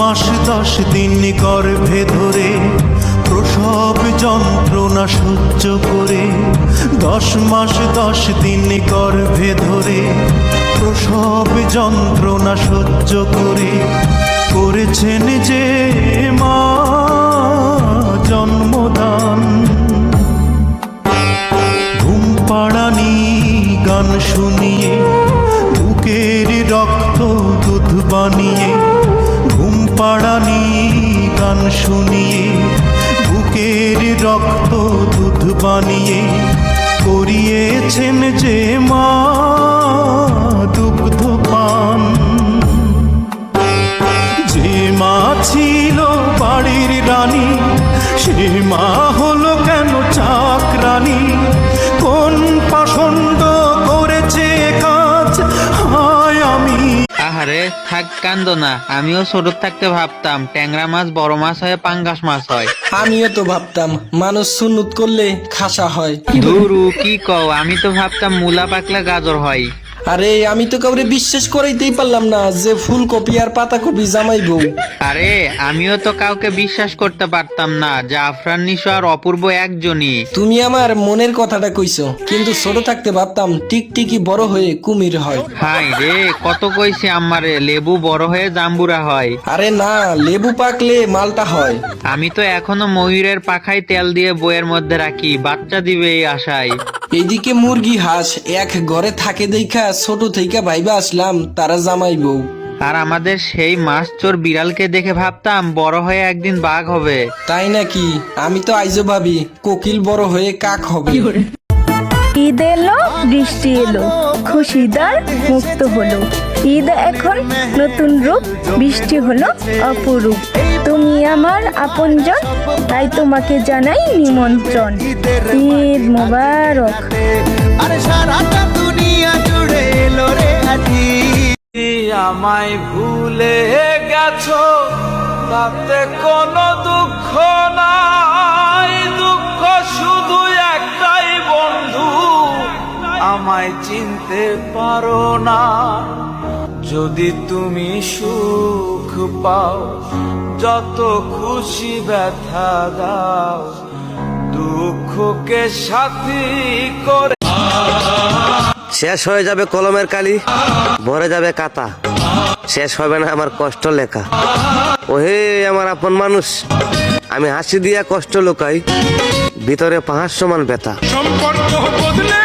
মাস 10 দিন গর্ভে ধরে প্রসব যন্ত্রণা সহ্য করে, 10 মাস 10 দিন গর্ভে ধরে প্রসব যন্ত্রণা সহ্য করে করেছেন যে মা জন্মদান। ঘুম পাড়ানি গান শুনিয়ে বুকের রক্ত দুধ বানিয়ে, ঘুম পাড়ানি গান শুনিয়ে বুকের রক্ত দুধ বানিয়ে করিয়েছেন যে মা দুগ্ধ পান। যে মা ছিল বাড়ির রানী সে মা হলো কেন চাকরানী? কোন পাষণ্ড করেছে কাজ হায় আমি। আহারে থাক কান্দো না, আমিও ছোট থাকতে ভাবতাম ট্যাংরা মাছ বড় মাছ হয় পাঙ্গাস মাছ হয়। আমিও তো ভাবতাম মানুষ সুন্নত করলে খাসা হয়। ধুরু কি কও, আমি তো ভাবতাম মূলা পাকলে গাজর হয়। আরে আমি তো কাউরে বিশ্বাস করাইতেই পারলাম না যে ফুলকপি আর পাতাকপি জামাইবো। আরে আমিও তো কাউকে বিশ্বাস করতে পারতাম না যে আফরান নিশো আর অপূর্ব একজনই। তুমি আমার মনের কথাটা কইছো, কিন্তু ছোট থাকতে ভাবতাম টিকটিকি বড় হয়ে কুমির হয়। হাই রে কত কইছি আমারে লেবু বড় হয়ে জাম্বুরা হয়। আরে না, লেবু পাকলে মালটা হয়। আমি তো এখনো ময়ূরের পাখায় তেল দিয়ে বইয়ের মধ্যে রাখি, বাচ্চা দিবে এই আশায়। এইদিকে মুরগি হাঁস এক ঘরে থাকে দেখা ছোট থেকে ভাইবা আসলাম তারা জামাইবো। আর আমাদের সেই মাছ চোর বিড়ালকে দেখে ভাবতাম বড় হয়ে একদিন বাঘ হবে। তাই নাকি? আমি তো আইজো ভাবি কোকিল বড় হয়ে কাক হবে। ঈদ এলো, বৃষ্টি এলো, খুশিদার মুক্ত হলো। ঈদ এখন নতুন রূপ, বৃষ্টি হলো অপরূপ। তুমি আমার আপনজন, তাই তোমাকে জানাই নিমন্ত্রণ। ঈদ মোবারক। আরে সারাটা দুনিয়া জুড়ে এলো রে আজি। আমায় ভুলে গেছো তাতে কোনো দুঃখ নাই, দুঃখ শুধু একটাই বন্ধু, আমায় চিনতে পারো না। যদি তুমি সুখ পাও যত খুশি ব্যথা দাও, দুঃখকে সাথী করে। শেষ হয়ে যাবে কলমের কালি, ভরে যাবে কাতা, শেষ হবে না আমার কষ্ট লেখা। ওহে আমার আপন মানুষ, আমি হাসি দিয়া কষ্ট লুকাই, ভিতরে পাহাড় সমান ব্যথা। সম্পর্ক বদলে